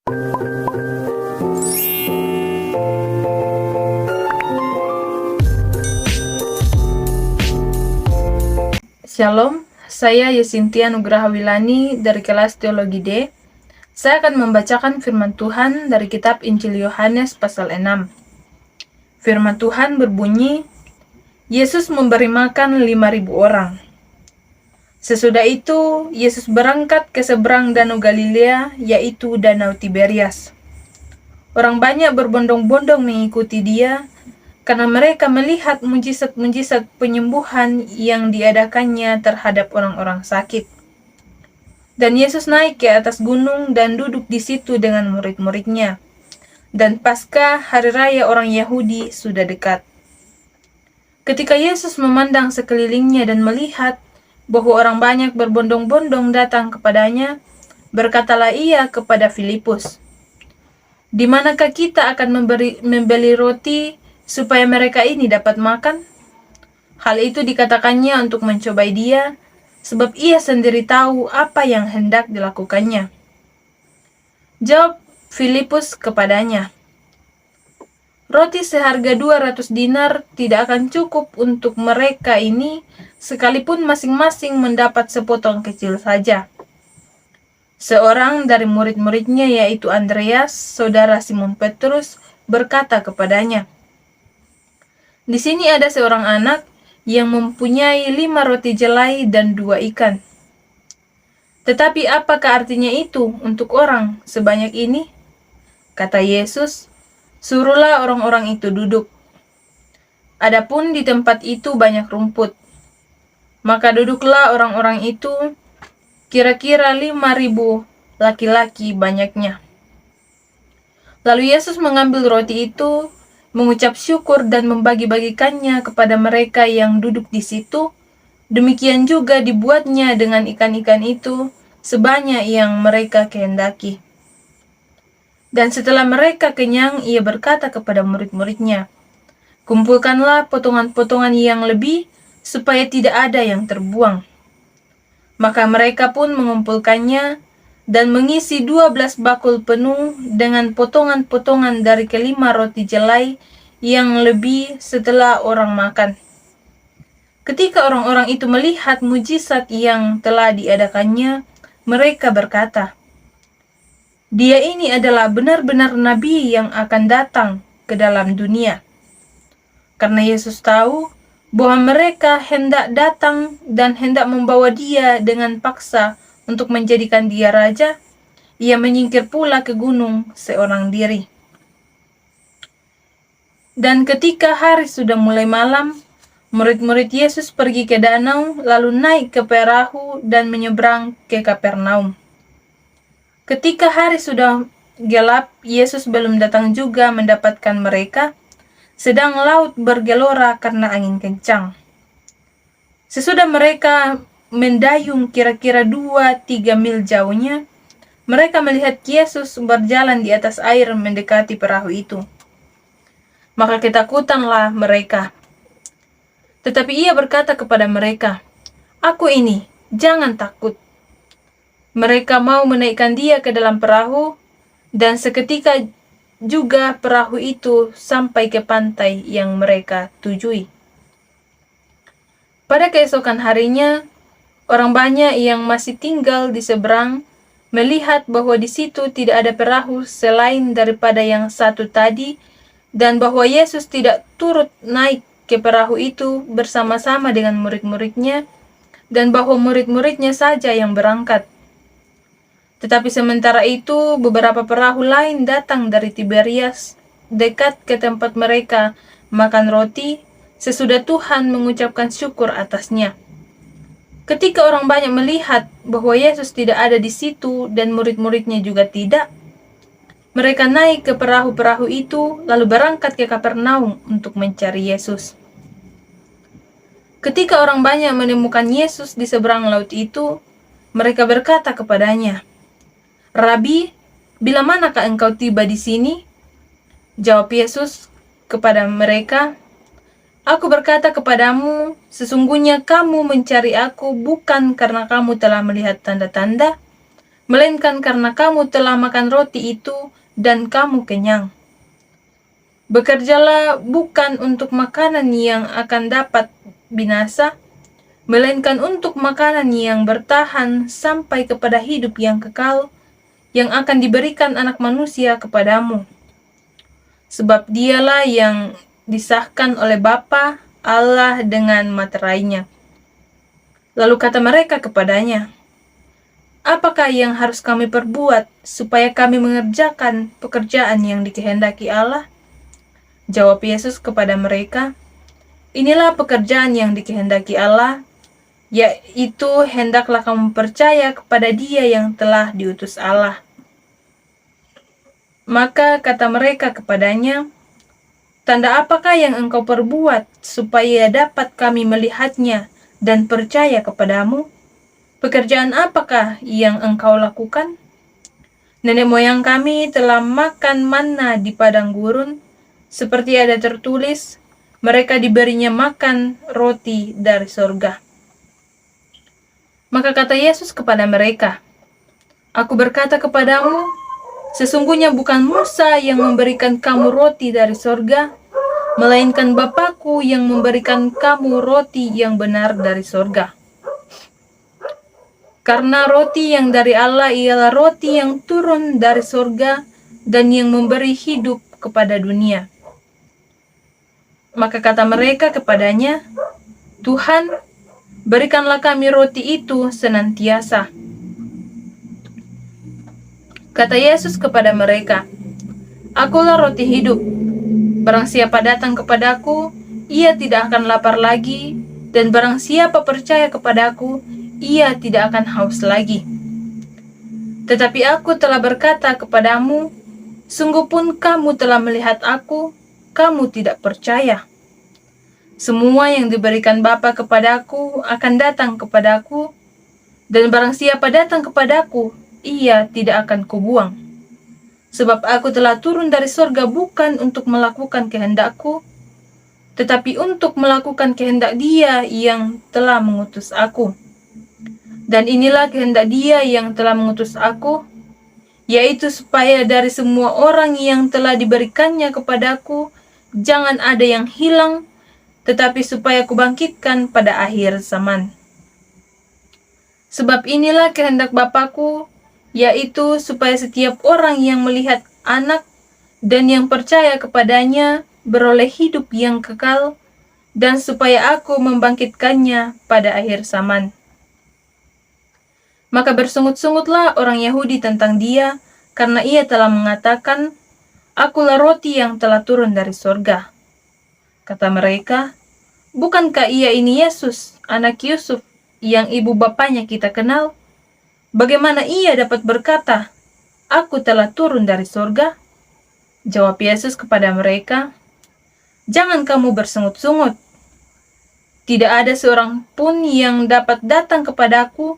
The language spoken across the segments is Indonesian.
Shalom, saya Yesintia Nugraha Wilani dari kelas Teologi D. Saya akan membacakan firman Tuhan dari kitab Injil Yohanes pasal 6. Firman Tuhan berbunyi, Yesus memberi makan 5.000 orang. Sesudah itu, Yesus berangkat ke seberang Danau Galilea, yaitu Danau Tiberias. Orang banyak berbondong-bondong mengikuti dia, karena mereka melihat mujizat-mujizat penyembuhan yang diadakannya terhadap orang-orang sakit. Dan Yesus naik ke atas gunung dan duduk di situ dengan murid-muridnya. Dan Paskah, hari raya orang Yahudi, sudah dekat. Ketika Yesus memandang sekelilingnya dan melihat bahwa orang banyak berbondong-bondong datang kepadanya, berkatalah ia kepada Filipus, "Di manakah kita akan membeli roti supaya mereka ini dapat makan?" Hal itu dikatakannya untuk mencobai dia, sebab ia sendiri tahu apa yang hendak dilakukannya. Jawab Filipus kepadanya, "Roti seharga 200 dinar tidak akan cukup untuk mereka ini, sekalipun masing-masing mendapat sepotong kecil saja." Seorang dari murid-muridnya, yaitu Andreas, saudara Simon Petrus, berkata kepadanya, "Di sini ada seorang anak yang mempunyai 5 roti jelai dan 2 ikan. Tetapi apakah artinya itu untuk orang sebanyak ini?" Kata Yesus, "Suruhlah orang-orang itu duduk." Adapun di tempat itu banyak rumput. Maka duduklah orang-orang itu, kira-kira 5.000 laki-laki banyaknya. Lalu Yesus mengambil roti itu, mengucap syukur dan membagi-bagikannya kepada mereka yang duduk di situ. Demikian juga dibuatnya dengan ikan-ikan itu, sebanyak yang mereka kehendaki. Dan setelah mereka kenyang, ia berkata kepada murid-muridnya, "Kumpulkanlah potongan-potongan yang lebih, supaya tidak ada yang terbuang." Maka mereka pun mengumpulkannya, dan mengisi 12 bakul penuh dengan potongan-potongan dari kelima roti jelai yang lebih setelah orang makan. Ketika orang-orang itu melihat mujizat yang telah diadakannya, mereka berkata, "Dia ini adalah benar-benar nabi yang akan datang ke dalam dunia." Karena Yesus tahu bahwa mereka hendak datang dan hendak membawa dia dengan paksa untuk menjadikan dia raja, ia menyingkir pula ke gunung seorang diri. Dan ketika hari sudah mulai malam, murid-murid Yesus pergi ke danau, lalu naik ke perahu dan menyeberang ke Kapernaum. Ketika hari sudah gelap, Yesus belum datang juga mendapatkan mereka, sedang laut bergelora karena angin kencang. Sesudah mereka mendayung kira-kira 2-3 mil jauhnya, mereka melihat Yesus berjalan di atas air mendekati perahu itu. Maka ketakutanlah mereka. Tetapi ia berkata kepada mereka, "Aku ini, jangan takut." Mereka mau menaikkan dia ke dalam perahu, dan seketika juga perahu itu sampai ke pantai yang mereka tujui. Pada keesokan harinya, orang banyak yang masih tinggal di seberang melihat bahwa di situ tidak ada perahu selain daripada yang satu tadi, dan bahwa Yesus tidak turut naik ke perahu itu bersama-sama dengan murid-muridnya, dan bahwa murid-muridnya saja yang berangkat. Tetapi sementara itu, beberapa perahu lain datang dari Tiberias, dekat ke tempat mereka makan roti, sesudah Tuhan mengucapkan syukur atasnya. Ketika orang banyak melihat bahwa Yesus tidak ada di situ dan murid-muridnya juga tidak, mereka naik ke perahu-perahu itu, lalu berangkat ke Kapernaum untuk mencari Yesus. Ketika orang banyak menemukan Yesus di seberang laut itu, mereka berkata kepadanya, "Rabi, bila manakah engkau tiba di sini?" Jawab Yesus kepada mereka, "Aku berkata kepadamu, sesungguhnya kamu mencari aku bukan karena kamu telah melihat tanda-tanda, melainkan karena kamu telah makan roti itu dan kamu kenyang. Bekerjalah bukan untuk makanan yang akan dapat binasa, melainkan untuk makanan yang bertahan sampai kepada hidup yang kekal, yang akan diberikan Anak Manusia kepadamu. Sebab dialah yang disahkan oleh Bapa Allah dengan materainya. Lalu kata mereka kepadanya, "Apakah yang harus kami perbuat supaya kami mengerjakan pekerjaan yang dikehendaki Allah?" Jawab Yesus kepada mereka, "Inilah pekerjaan yang dikehendaki Allah, yaitu hendaklah kamu percaya kepada Dia yang telah diutus Allah." Maka kata mereka kepadanya, "Tanda apakah yang engkau perbuat supaya dapat kami melihatnya dan percaya kepadamu? Pekerjaan apakah yang engkau lakukan? Nenek moyang kami telah makan manna di padang gurun, seperti ada tertulis, mereka diberinya makan roti dari sorga." Maka kata Yesus kepada mereka, "Aku berkata kepadamu, sesungguhnya bukan Musa yang memberikan kamu roti dari sorga, melainkan Bapa-Ku yang memberikan kamu roti yang benar dari sorga. Karena roti yang dari Allah ialah roti yang turun dari sorga dan yang memberi hidup kepada dunia." Maka kata mereka kepadanya, "Tuhan, berikanlah kami roti itu senantiasa." Kata Yesus kepada mereka, "Akulah roti hidup. Barang siapa datang kepadaku, ia tidak akan lapar lagi, dan barang siapa percaya kepadaku, ia tidak akan haus lagi. Tetapi aku telah berkata kepadamu, sungguh pun kamu telah melihat aku, kamu tidak percaya. Semua yang diberikan Bapa kepadaku akan datang kepadaku, dan barang siapa datang kepadaku, ia tidak akan kubuang. Sebab aku telah turun dari sorga bukan untuk melakukan kehendakku, tetapi untuk melakukan kehendak Dia yang telah mengutus aku. Dan inilah kehendak Dia yang telah mengutus aku, yaitu supaya dari semua orang yang telah diberikannya kepadaku, jangan ada yang hilang, tetapi supaya kubangkitkan pada akhir zaman. Sebab inilah kehendak Bapa-Ku, yaitu supaya setiap orang yang melihat Anak dan yang percaya kepadanya beroleh hidup yang kekal, dan supaya aku membangkitkannya pada akhir zaman." Maka bersungut-sungutlah orang Yahudi tentang Dia, karena Ia telah mengatakan, "Akulah roti yang telah turun dari sorga." Kata mereka, "Bukankah Ia ini Yesus, anak Yusuf, yang ibu bapanya kita kenal? Bagaimana Ia dapat berkata, 'Aku telah turun dari sorga'?" Jawab Yesus kepada mereka, "Jangan kamu bersungut-sungut. Tidak ada seorang pun yang dapat datang kepadaku,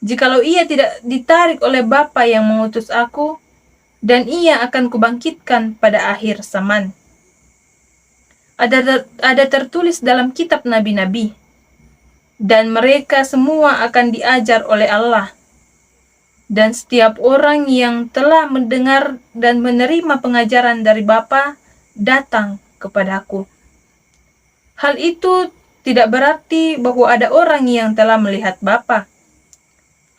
jikalau ia tidak ditarik oleh Bapa yang mengutus aku, dan ia akan kubangkitkan pada akhir zaman. Ada tertulis dalam kitab nabi-nabi, dan mereka semua akan diajar oleh Allah. Dan setiap orang yang telah mendengar dan menerima pengajaran dari Bapa datang kepadaku. Hal itu tidak berarti bahwa ada orang yang telah melihat Bapa.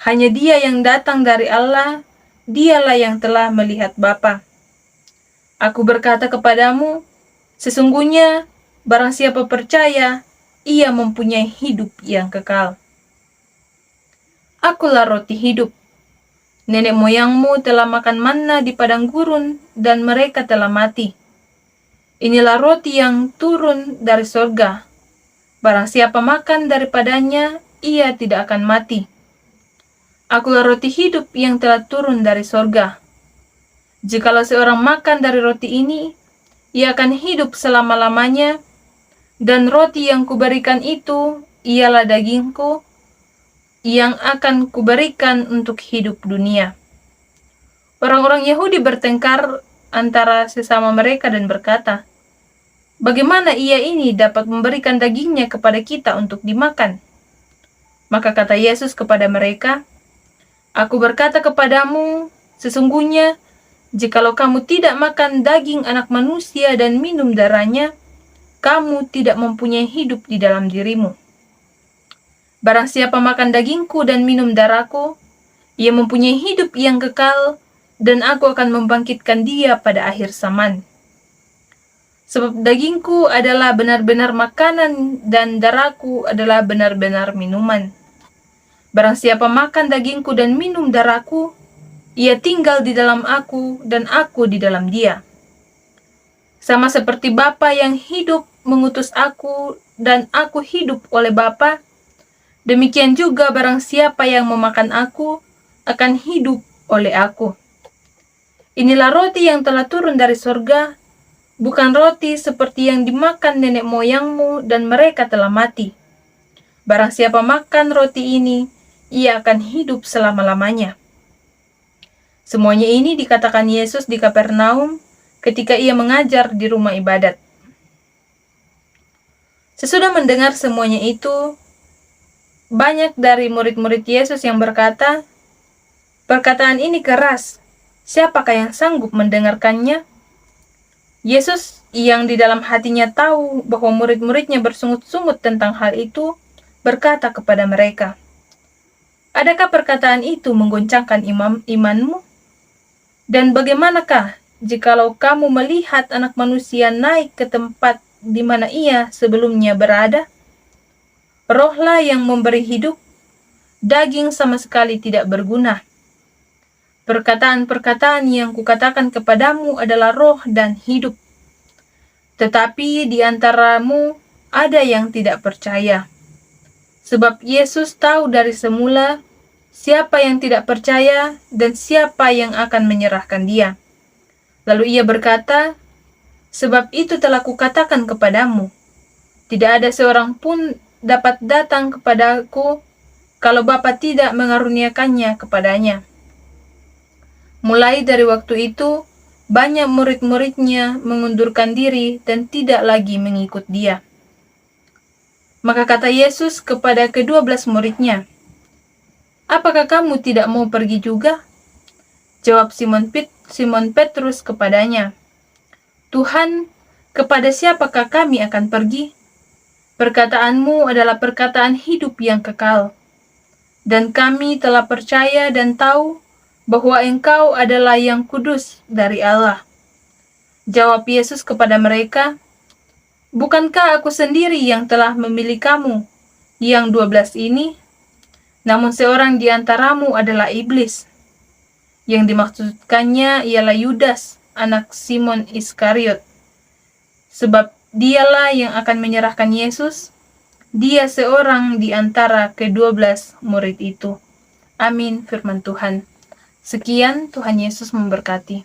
Hanya Dia yang datang dari Allah, Dialah yang telah melihat Bapa. Aku berkata kepadamu, sesungguhnya barang siapa percaya, ia mempunyai hidup yang kekal. Akulah roti hidup. Nenek moyangmu telah makan manna di padang gurun, dan mereka telah mati. Inilah roti yang turun dari sorga. Barang siapa makan daripadanya, ia tidak akan mati. Akulah roti hidup yang telah turun dari sorga. Jikalau seorang makan dari roti ini, ia akan hidup selama-lamanya, dan roti yang kuberikan itu ialah dagingku, yang akan kuberikan untuk hidup dunia." Orang-orang Yahudi bertengkar antara sesama mereka dan berkata, "Bagaimana ia ini dapat memberikan dagingnya kepada kita untuk dimakan?" Maka kata Yesus kepada mereka, Aku berkata kepadamu, sesungguhnya, jikalau kamu tidak makan daging anak manusia dan minum darahnya, kamu tidak mempunyai hidup di dalam dirimu. Barang siapa makan dagingku dan minum darahku, ia mempunyai hidup yang kekal, dan aku akan membangkitkan dia pada akhir zaman. Sebab dagingku adalah benar-benar makanan, dan darahku adalah benar-benar minuman. Barang siapa makan dagingku dan minum darahku, ia tinggal di dalam aku, dan aku di dalam dia. Sama seperti Bapa yang hidup mengutus aku, dan aku hidup oleh Bapa, demikian juga barang siapa yang memakan aku, akan hidup oleh aku. Inilah roti yang telah turun dari sorga, bukan roti seperti yang dimakan nenek moyangmu dan mereka telah mati. Barang siapa makan roti ini, ia akan hidup selama-lamanya. Semuanya ini dikatakan Yesus di Kapernaum ketika ia mengajar di rumah ibadat. Sesudah mendengar semuanya itu, banyak dari murid-murid Yesus yang berkata, "Perkataan ini keras, siapakah yang sanggup mendengarkannya?" Yesus yang di dalam hatinya tahu bahwa murid-muridnya bersungut-sungut tentang hal itu, berkata kepada mereka, "Adakah perkataan itu menggoncangkan imanmu? Dan bagaimanakah jikalau kamu melihat Anak Manusia naik ke tempat di mana ia sebelumnya berada? Rohlah yang memberi hidup, daging sama sekali tidak berguna. Perkataan-perkataan yang kukatakan kepadamu adalah roh dan hidup. Tetapi di antaramu ada yang tidak percaya." Sebab Yesus tahu dari semula siapa yang tidak percaya dan siapa yang akan menyerahkan dia. Lalu ia berkata, "Sebab itu telah kukatakan kepadamu, tidak ada seorang pun dapat datang kepadaku kalau Bapa tidak mengaruniakannya kepadanya." Mulai dari waktu itu, banyak murid-muridnya mengundurkan diri dan tidak lagi mengikut dia. Maka kata Yesus kepada ke-12 muridnya, "Apakah kamu tidak mau pergi juga?" Jawab Simon Petrus kepadanya, "Tuhan, kepada siapakah kami akan pergi? Perkataanmu adalah perkataan hidup yang kekal. Dan kami telah percaya dan tahu bahwa Engkau adalah yang kudus dari Allah." Jawab Yesus kepada mereka, "Bukankah aku sendiri yang telah memilih kamu, yang 12 ini? Namun seorang di antaramu adalah iblis." Yang dimaksudkannya ialah Yudas, anak Simon Iskariot. Sebab dialah yang akan menyerahkan Yesus. Dia seorang di antara ke-12 murid itu. Amin, firman Tuhan. Sekian, Tuhan Yesus memberkati.